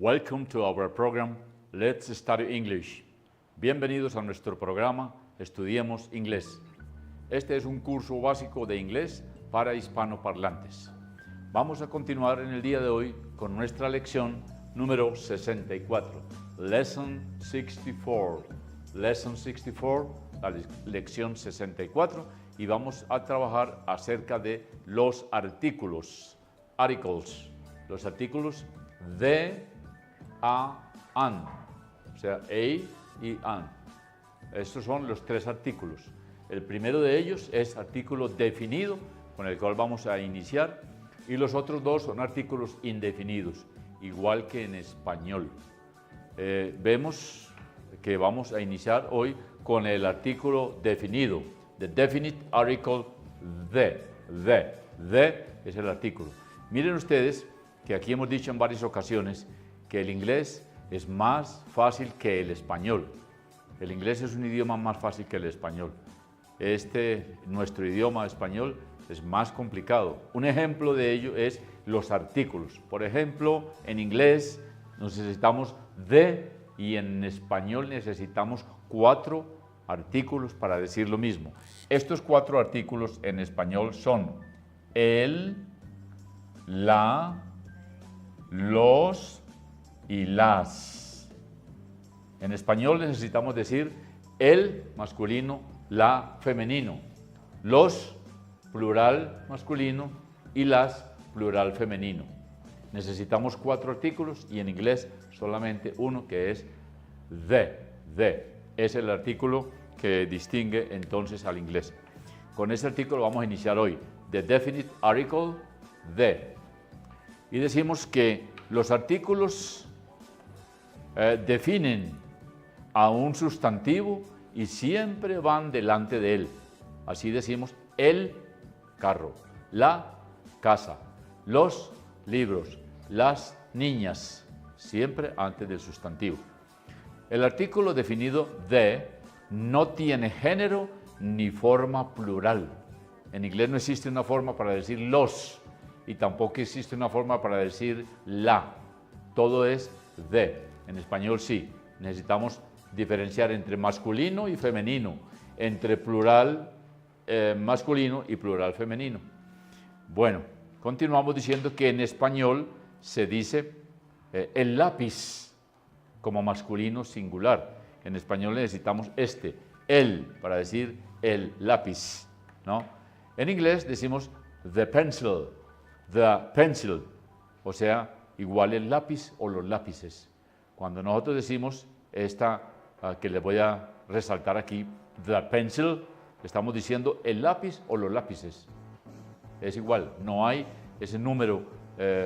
Welcome to our program, Let's Study English. Bienvenidos a nuestro programa, Estudiemos Inglés. Este es un curso básico de inglés para hispanoparlantes. Vamos a continuar en el día de hoy con nuestra lección número 64, Lesson 64. Lesson 64, la lección 64, y vamos a trabajar acerca de los artículos, articles, los artículos de, a, an, o sea, a y an. Estos son los tres artículos. El primero de ellos es artículo definido, con el cual vamos a iniciar, y los otros dos son artículos indefinidos, igual que en español. Vemos que vamos a iniciar hoy con el artículo definido, the definite article the es el artículo. Miren ustedes que aquí hemos dicho en varias ocasiones que el inglés es más fácil que el español. El inglés es un idioma más fácil que el español. Nuestro idioma español es más complicado. Un ejemplo de ello es los artículos. Por ejemplo, en inglés necesitamos the y en español necesitamos 4 artículos para decir lo mismo. Estos 4 artículos en español son el, la, los y las. En español necesitamos decir el masculino, la femenino, los plural masculino y las plural femenino. Necesitamos 4 artículos y en inglés solamente uno, que es the. Es el artículo que distingue entonces al inglés. Con ese artículo vamos a iniciar hoy, the definite article the. Y decimos que los artículos definen a un sustantivo y siempre van delante de él. Así decimos el carro, la casa, los libros, las niñas, siempre antes del sustantivo. El artículo definido de no tiene género ni forma plural. En inglés no existe una forma para decir los y tampoco existe una forma para decir la. Todo es de. En español sí. Necesitamos diferenciar entre masculino y femenino, entre plural masculino y plural femenino. Bueno, continuamos diciendo que en español se dice el lápiz como masculino singular. En español necesitamos el, para decir el lápiz, ¿no? En inglés decimos the pencil, o sea, igual el lápiz o los lápices. Cuando nosotros decimos esta que les voy a resaltar aquí, the pencil, estamos diciendo el lápiz o los lápices. Es igual, no hay ese número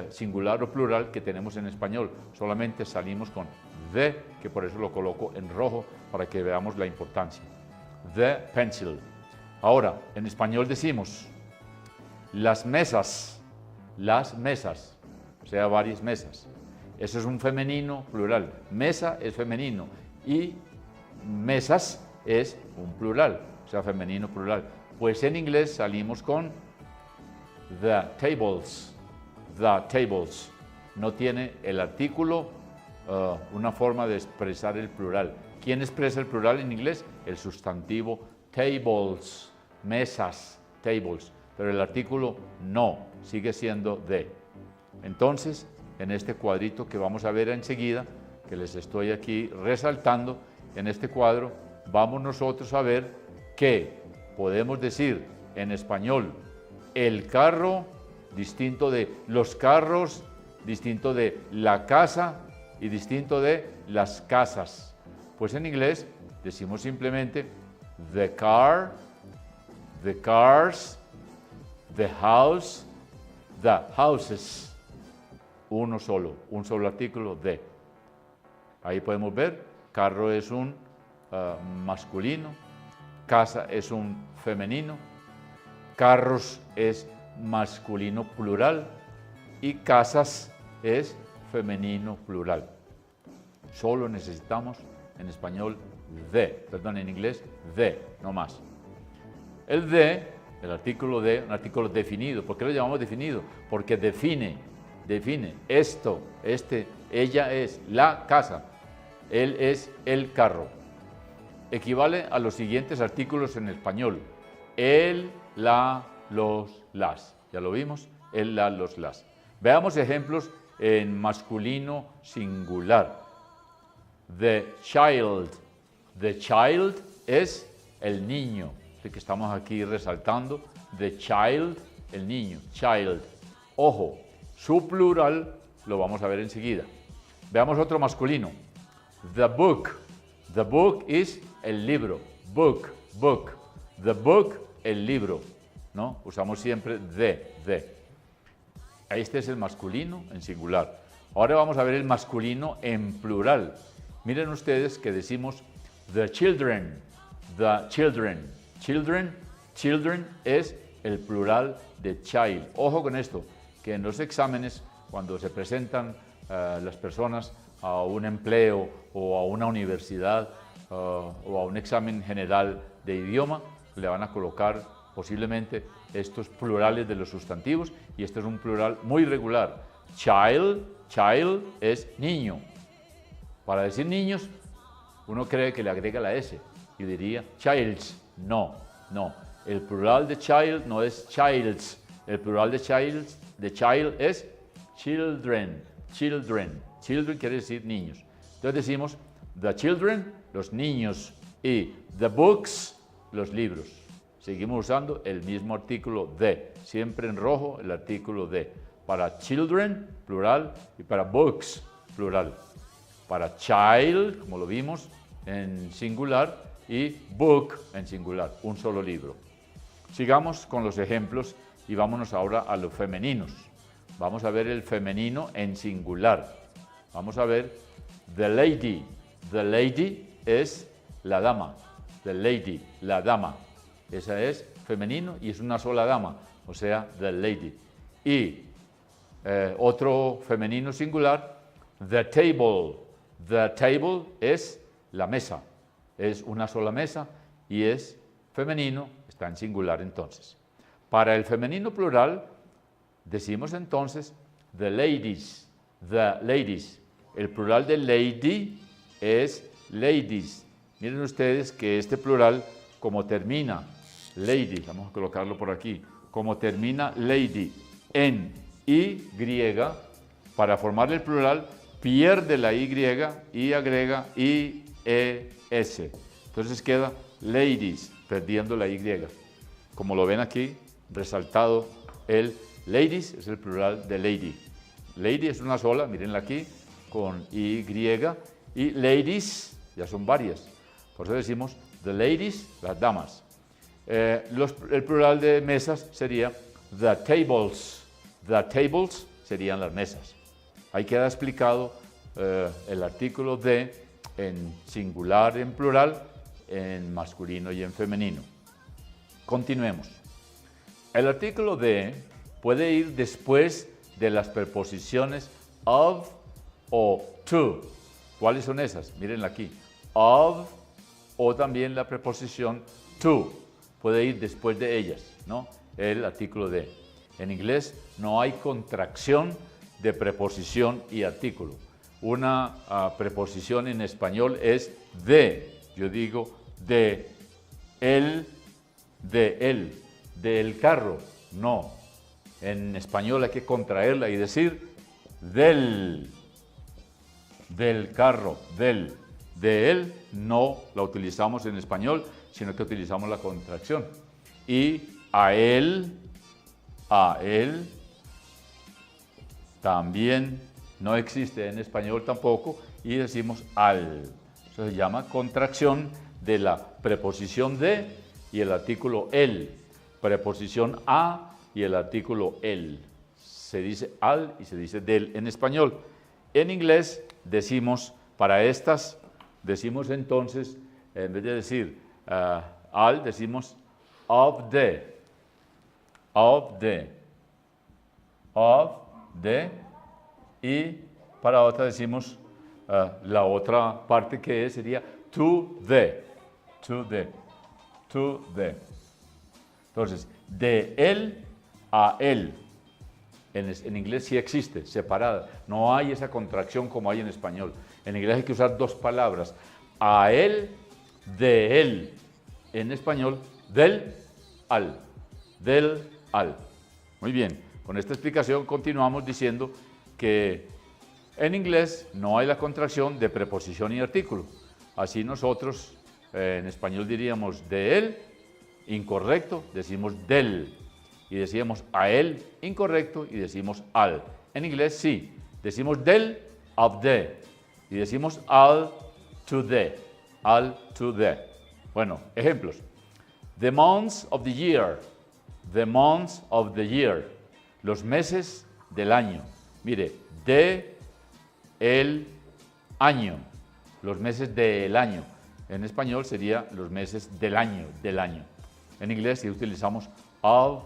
singular o plural que tenemos en español, solamente salimos con the, que por eso lo coloco en rojo para que veamos la importancia. The pencil. Ahora, en español decimos las mesas, o sea, varias mesas. Eso es un femenino plural. Mesa es femenino y mesas es un plural, o sea, femenino plural. Pues en inglés salimos con the tables. No tiene el artículo una forma de expresar el plural. ¿Quién expresa el plural en inglés? El sustantivo tables, mesas, tables. Pero el artículo no, sigue siendo the. Entonces, en este cuadrito que vamos a ver enseguida, que les estoy aquí resaltando, en este cuadro vamos nosotros a ver que podemos decir en español el carro, distinto de los carros, distinto de la casa y distinto de las casas. Pues en inglés decimos simplemente the car, the cars, the house, the houses. Un solo artículo de. Ahí podemos ver, carro es un masculino, casa es un femenino, carros es masculino plural y casas es femenino plural. Solo necesitamos en español en inglés de, no más. El artículo de, un artículo definido. ¿Por qué lo llamamos definido? Porque define esto, este ella es la casa, él es el carro. Equivale a los siguientes artículos en español: el, la, los, las. ¿Ya lo vimos? El, la, los, las. Veamos ejemplos en masculino singular. The child. The child es el niño, el que estamos aquí resaltando. The child, el niño, child. Ojo, su plural lo vamos a ver enseguida. Veamos otro masculino. The book. The book es el libro. Book, book. The book, el libro. ¿No? Usamos siempre the. Este es el masculino en singular. Ahora vamos a ver el masculino en plural. Miren ustedes que decimos the children. The children. Children es el plural de child. Ojo con esto, que en los exámenes, cuando se presentan las personas a un empleo o a una universidad o a un examen general de idioma, le van a colocar posiblemente estos plurales de los sustantivos, y este es un plural muy regular. Child es niño. Para decir niños, uno cree que le agrega la S y diría childs. No. El plural de child no es childs. El plural de child es children. Children quiere decir niños. Entonces decimos the children, los niños, y the books, los libros. Seguimos usando el mismo artículo de, siempre en rojo el artículo de. Para children, plural, y para books, plural. Para child, como lo vimos, en singular, y book en singular, un solo libro. Sigamos con los ejemplos y vámonos ahora a los femeninos. Vamos a ver el femenino en singular. Vamos a ver the lady. The lady es la dama. The lady, la dama. Esa es femenino y es una sola dama, o sea, the lady. Y otro femenino singular, the table. The table es la mesa. Es una sola mesa y es femenino, está en singular entonces. Para el femenino plural, decimos entonces the ladies. The ladies. El plural de lady es ladies. Miren ustedes que este plural, como termina lady, vamos a colocarlo por aquí, como termina lady en Y, para formar el plural, pierde la Y agrega IES. Entonces queda ladies, perdiendo la Y. Como lo ven aquí, resaltado el ladies, es el plural de lady. Lady es una sola, mírenla aquí, con Y, y ladies ya son varias. Por eso decimos the ladies, las damas. El plural de mesas sería the tables. The tables serían las mesas. Ahí queda explicado el artículo de en singular, en plural, en masculino y en femenino. Continuemos. El artículo de puede ir después de las preposiciones of o to. ¿Cuáles son esas? Mírenla aquí. Of o también la preposición to. Puede ir después de ellas, ¿no? El artículo de. En inglés no hay contracción de preposición y artículo. Una preposición en español es de. Yo digo de él, del carro. No. En español hay que contraerla y decir del carro, del. De él no la utilizamos en español, sino que utilizamos la contracción. Y a él también no existe en español tampoco, y decimos al. Eso se llama contracción de la preposición de y el artículo el. Preposición a y el artículo el. Se dice al y se dice del en español. En inglés decimos, para estas, decimos entonces, en vez de decir al, decimos of the, y para otra decimos la otra parte que sería to the. Entonces, de él a él, En inglés sí existe, separada. No hay esa contracción como hay en español. En inglés hay que usar dos palabras. A él, de él. En español, del al. Del al. Muy bien. Con esta explicación continuamos diciendo que en inglés no hay la contracción de preposición y artículo. Así nosotros en español diríamos de él, incorrecto, decimos del. Y decíamos a él, incorrecto, y decimos al. En inglés sí, decimos del, of the. Y decimos al, to the. Al, to the. Bueno, ejemplos. The months of the year. The months of the year. Los meses del año. Mire, de el año. Los meses del año. En español sería los meses del año, del año. En inglés sí utilizamos of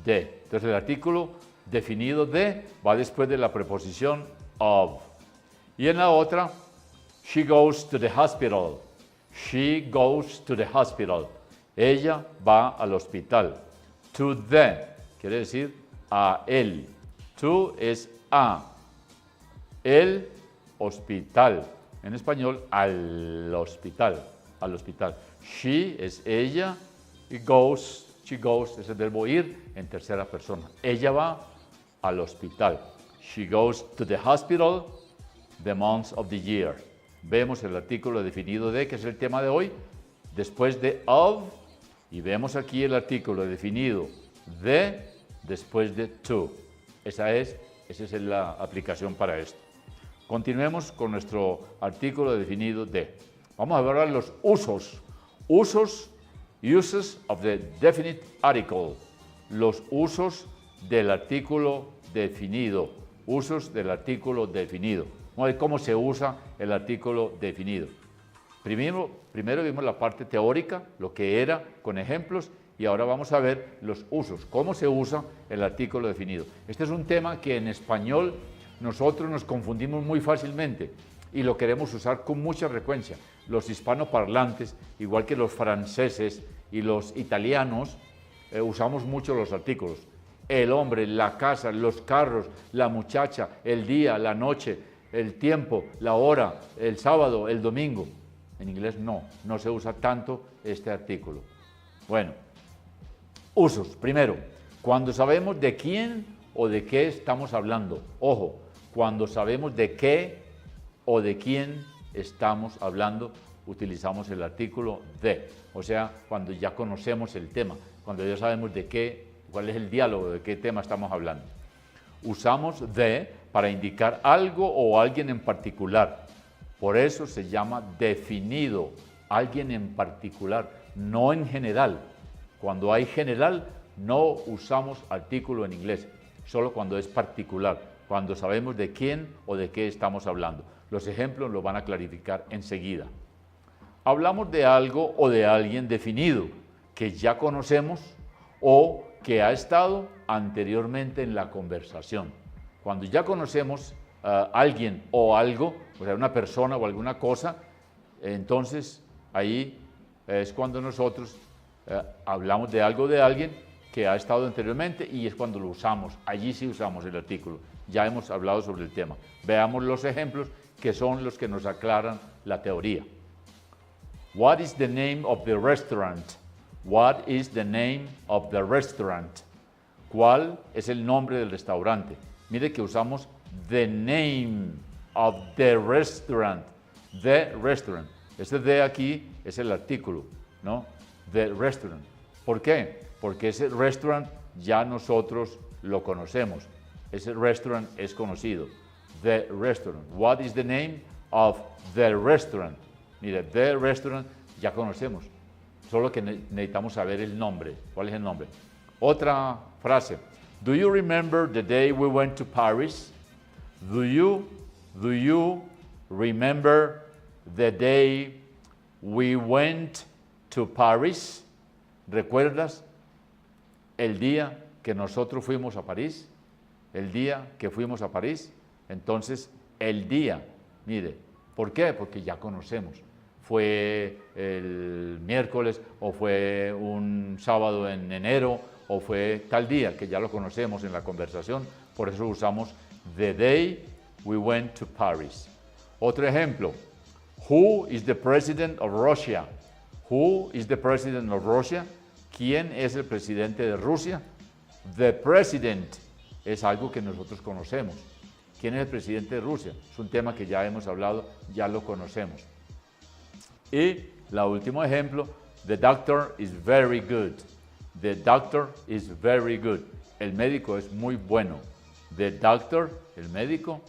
the. Entonces el artículo definido de va después de la preposición of. Y en la otra, she goes to the hospital. She goes to the hospital. Ella va al hospital. To the quiere decir a él. To es a. El hospital. En español, al hospital. Al hospital. She es ella. Y goes, she goes es el verbo ir en tercera persona. Ella va al hospital. She goes to the hospital the months of the year. Vemos el artículo definido de, que es el tema de hoy, después de of, y vemos aquí el artículo definido de, después de to. Esa es la aplicación para esto. Continuemos con nuestro artículo definido de. Vamos a ver los usos. Uses of the definite article. Los usos del artículo definido. Usos del artículo definido. Vamos a ver cómo se usa el artículo definido. Primero vimos la parte teórica, lo que era, con ejemplos, y ahora vamos a ver los usos, cómo se usa el artículo definido. Este es un tema que en español nosotros nos confundimos muy fácilmente y lo queremos usar con mucha frecuencia. Los hispanoparlantes, igual que los franceses y los italianos, usamos mucho los artículos. El hombre, la casa, los carros, la muchacha, el día, la noche, el tiempo, la hora, el sábado, el domingo. En inglés no se usa tanto este artículo. Bueno, usos. Primero, cuando sabemos de quién o de qué estamos hablando. Ojo, cuando sabemos de qué o de quién estamos hablando, utilizamos el artículo de. O sea, cuando ya conocemos el tema, cuando ya sabemos de qué, cuál es el diálogo, de qué tema estamos hablando. Usamos de para indicar algo o alguien en particular. Por eso se llama definido, alguien en particular, no en general. Cuando hay general, no usamos artículo en inglés, solo cuando es particular, cuando sabemos de quién o de qué estamos hablando. Los ejemplos los van a clarificar enseguida. Hablamos de algo o de alguien definido, que ya conocemos o que ha estado anteriormente en la conversación. Cuando ya conocemos a alguien o algo, o sea, una persona o alguna cosa, entonces ahí es cuando nosotros hablamos de algo de alguien que ha estado anteriormente y es cuando lo usamos. Allí sí usamos el artículo. Ya hemos hablado sobre el tema. Veamos los ejemplos que son los que nos aclaran la teoría. What is the name of the restaurant? What is the name of the restaurant? ¿Cuál es el nombre del restaurante? Mire que usamos the name of the restaurant. The restaurant. Este de aquí es el artículo, ¿no? The restaurant. ¿Por qué? Porque ese restaurant ya nosotros lo conocemos. Ese restaurant es conocido. The restaurant. What is the name of the restaurant? Mire, the restaurant ya conocemos. Solo que necesitamos saber el nombre. ¿Cuál es el nombre? Otra frase. Do you remember the day we went to Paris? Do you remember the day we went to Paris? ¿Recuerdas el día que nosotros fuimos a París? El día que fuimos a París. Entonces, el día, mire, ¿por qué? Porque ya conocemos. Fue el miércoles o fue un sábado en enero o fue tal día, que ya lo conocemos en la conversación, por eso usamos the day we went to Paris. Otro ejemplo, who is the president of Russia? Who is the president of Russia? ¿Quién es el presidente de Rusia? The president es algo que nosotros conocemos. ¿Quién es el presidente de Rusia? Es un tema que ya hemos hablado, ya lo conocemos. Y el último ejemplo, the doctor is very good. The doctor is very good. El médico es muy bueno. The doctor, el médico,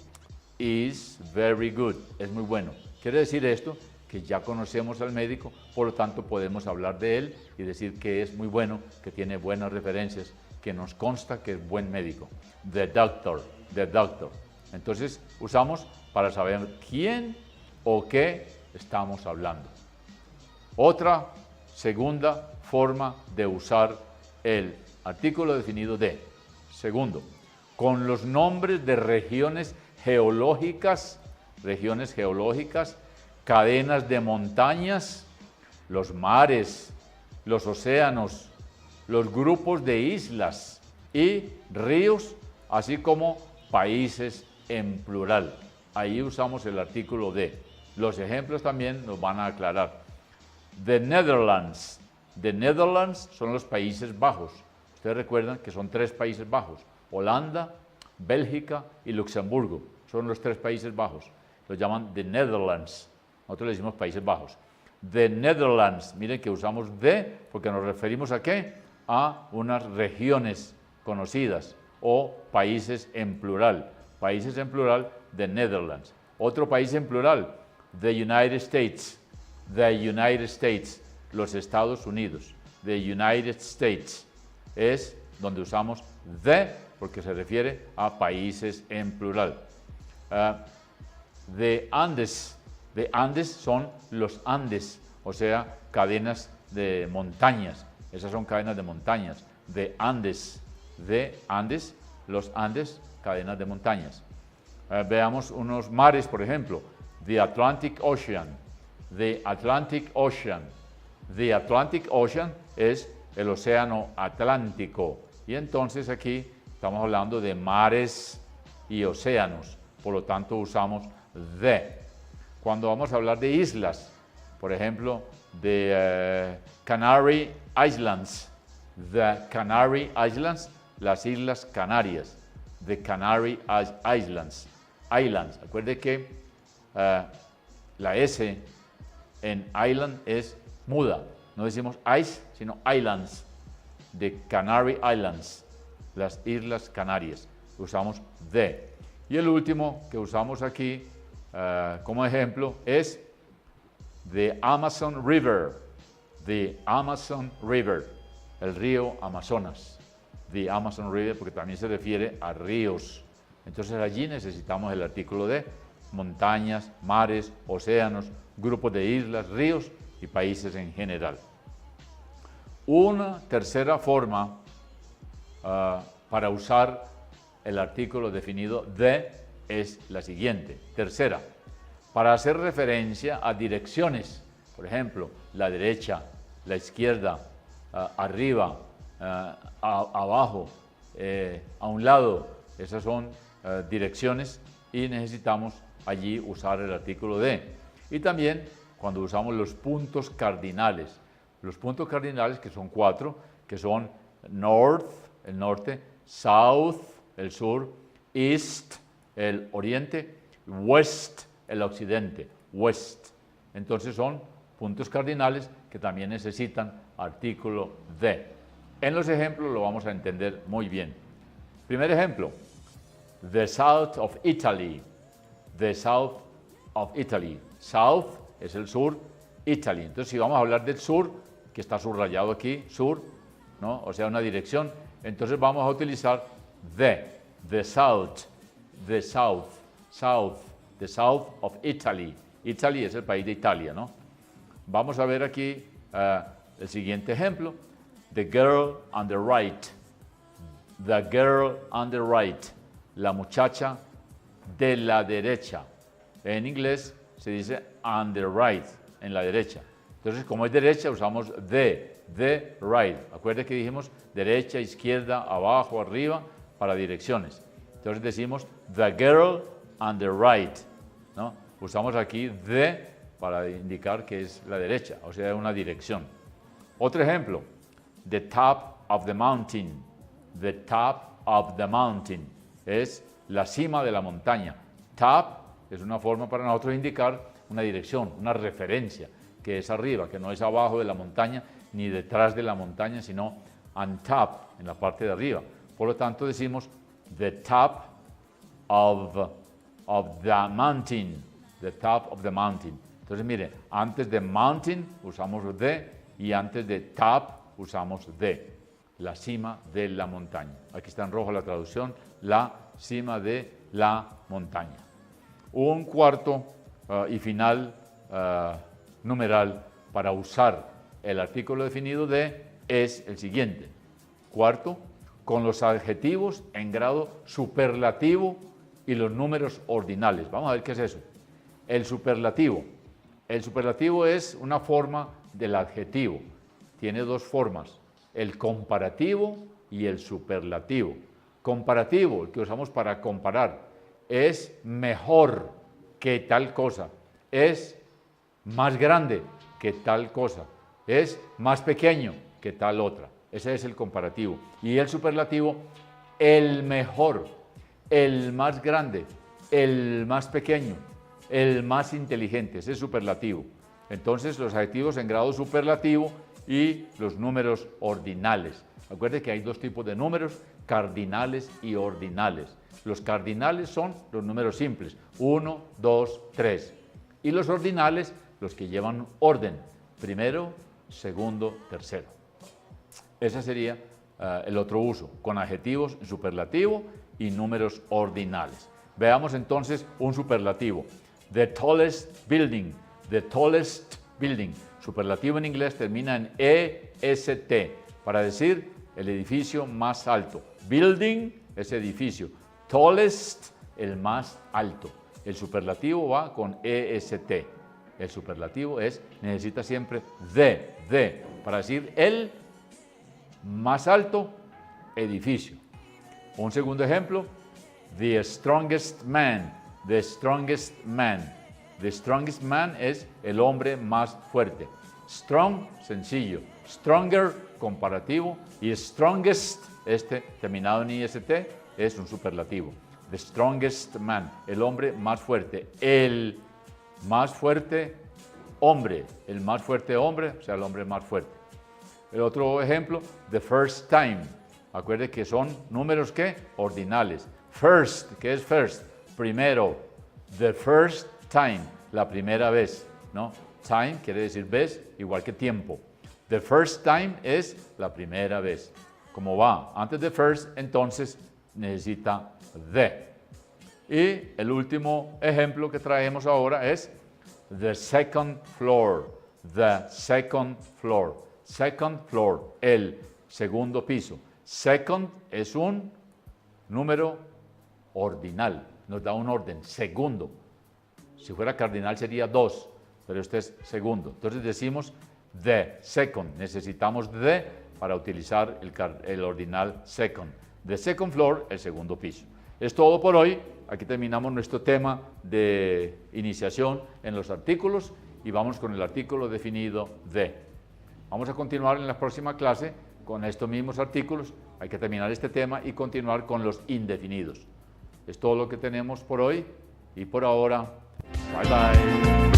is very good. Es muy bueno. Quiere decir esto, que ya conocemos al médico, por lo tanto podemos hablar de él y decir que es muy bueno, que tiene buenas referencias, que nos consta que es buen médico. The doctor, the doctor. Entonces usamos para saber quién o qué estamos hablando. Otra segunda forma de usar el artículo definido de. Segundo, con los nombres de regiones geológicas, cadenas de montañas, los mares, los océanos, los grupos de islas y ríos, así como países en plural. Ahí usamos el artículo de. Los ejemplos también nos van a aclarar. The Netherlands. The Netherlands son los Países Bajos. Ustedes recuerdan que son 3 Países Bajos. Holanda, Bélgica y Luxemburgo. Son los 3 Países Bajos. Los llaman The Netherlands. Nosotros le decimos Países Bajos. The Netherlands. Miren que usamos de porque nos referimos a ¿qué? A unas regiones conocidas o países en plural. Países en plural, The Netherlands. Otro país en plural, The United States. The United States, los Estados Unidos. The United States es donde usamos the porque se refiere a países en plural. The Andes. The Andes son los Andes, o sea, cadenas de montañas. Esas son cadenas de montañas. The Andes. The Andes, los Andes, cadenas de montañas. Veamos unos mares, por ejemplo. The Atlantic Ocean. The Atlantic Ocean. The Atlantic Ocean es el océano Atlántico. Y entonces aquí estamos hablando de mares y océanos. Por lo tanto, usamos the. Cuando vamos a hablar de islas, por ejemplo, de Canary Islands. The Canary Islands, las Islas Canarias. The Canary Islands. Islands. Recuerde que la S en island es muda. No decimos ice, sino islands. The Canary Islands. Las Islas Canarias. Usamos the. Y el último que usamos aquí como ejemplo es the Amazon River. The Amazon River. El río Amazonas. The Amazon River porque también se refiere a ríos. Entonces allí necesitamos el artículo de montañas, mares, océanos, grupos de islas, ríos y países en general. Una tercera forma para usar el artículo definido de es la siguiente. Tercera, para hacer referencia a direcciones, por ejemplo, la derecha, la izquierda, arriba, abajo, a un lado, esas son direcciones y necesitamos allí usar el artículo de. Y también cuando usamos los puntos cardinales. Los puntos cardinales que son 4, que son north, el norte, south, el sur, east, el oriente, west, el occidente, west. Entonces son puntos cardinales que también necesitan artículo de. En los ejemplos lo vamos a entender muy bien. Primer ejemplo, the south of Italy. The south of Italy. South es el sur, Italy. Entonces, si vamos a hablar del sur, que está subrayado aquí, sur, ¿no? O sea, una dirección, entonces vamos a utilizar the south, the south, south, the south of Italy. Italy es el país de Italia, ¿no? Vamos a ver aquí el siguiente ejemplo, the girl on the right. The girl on the right, la muchacha de la derecha. En inglés se dice on the right, en la derecha. Entonces, como es derecha, usamos the the right. Acuérdense que dijimos derecha, izquierda, abajo, arriba, para direcciones. Entonces decimos the girl on the right, ¿no? Usamos aquí the para indicar que es la derecha, o sea, una dirección. Otro ejemplo, the top of the mountain. The top of the mountain es la cima de la montaña. Top es una forma para nosotros indicar una dirección, una referencia, que es arriba, que no es abajo de la montaña ni detrás de la montaña, sino on top, en la parte de arriba. Por lo tanto decimos the top of the mountain, the top of the mountain. Entonces mire, antes de mountain usamos the y antes de top usamos the, la cima de la montaña. Aquí está en rojo la traducción, la cima de la montaña. Un cuarto y final numeral para usar el artículo definido de es el siguiente. Cuarto, con los adjetivos en grado superlativo y los números ordinales. Vamos a ver qué es eso. El superlativo. El superlativo es una forma del adjetivo. Tiene dos formas, el comparativo y el superlativo. Comparativo, el que usamos para comparar, es mejor que tal cosa, es más grande que tal cosa, es más pequeño que tal otra. Ese es el comparativo. Y el superlativo, el mejor, el más grande, el más pequeño, el más inteligente. Ese es superlativo. Entonces, los adjetivos en grado superlativo y los números ordinales. Acuérdense que hay dos tipos de números, cardinales y ordinales. Los cardinales son los números simples, 1, 2, 3. Y los ordinales, los que llevan orden, primero, segundo, tercero. Ese sería el otro uso, con adjetivos en superlativo y números ordinales. Veamos entonces un superlativo. The tallest building, the tallest building. Superlativo en inglés termina en EST, para decir el edificio más alto. Building es edificio. Tallest, el más alto. El superlativo va con EST. El superlativo necesita siempre the, para decir el más alto edificio. Un segundo ejemplo, the strongest man, the strongest man. The strongest man es el hombre más fuerte. Strong, sencillo. Stronger, comparativo. Y strongest, terminado en IST, es un superlativo. The strongest man, el hombre más fuerte. El más fuerte hombre. El más fuerte hombre, o sea, el hombre más fuerte. El otro ejemplo, the first time. Acuérdense que son números, ¿qué? Ordinales. First, ¿qué es first? Primero. The first time, la primera vez, ¿no? Time quiere decir vez, igual que tiempo. The first time es la primera vez. Como va antes de first, entonces necesita the. Y el último ejemplo que traemos ahora es the second floor. The second floor. Second floor, el segundo piso. Second es un número ordinal, nos da un orden, segundo. Si fuera cardinal sería 2, pero este es segundo. Entonces decimos the second, necesitamos the para utilizar el ordinal second. The second floor, el segundo piso. Es todo por hoy. Aquí terminamos nuestro tema de iniciación en los artículos y vamos con el artículo definido de. Vamos a continuar en la próxima clase con estos mismos artículos. Hay que terminar este tema y continuar con los indefinidos. Es todo lo que tenemos por hoy y por ahora. Bye bye.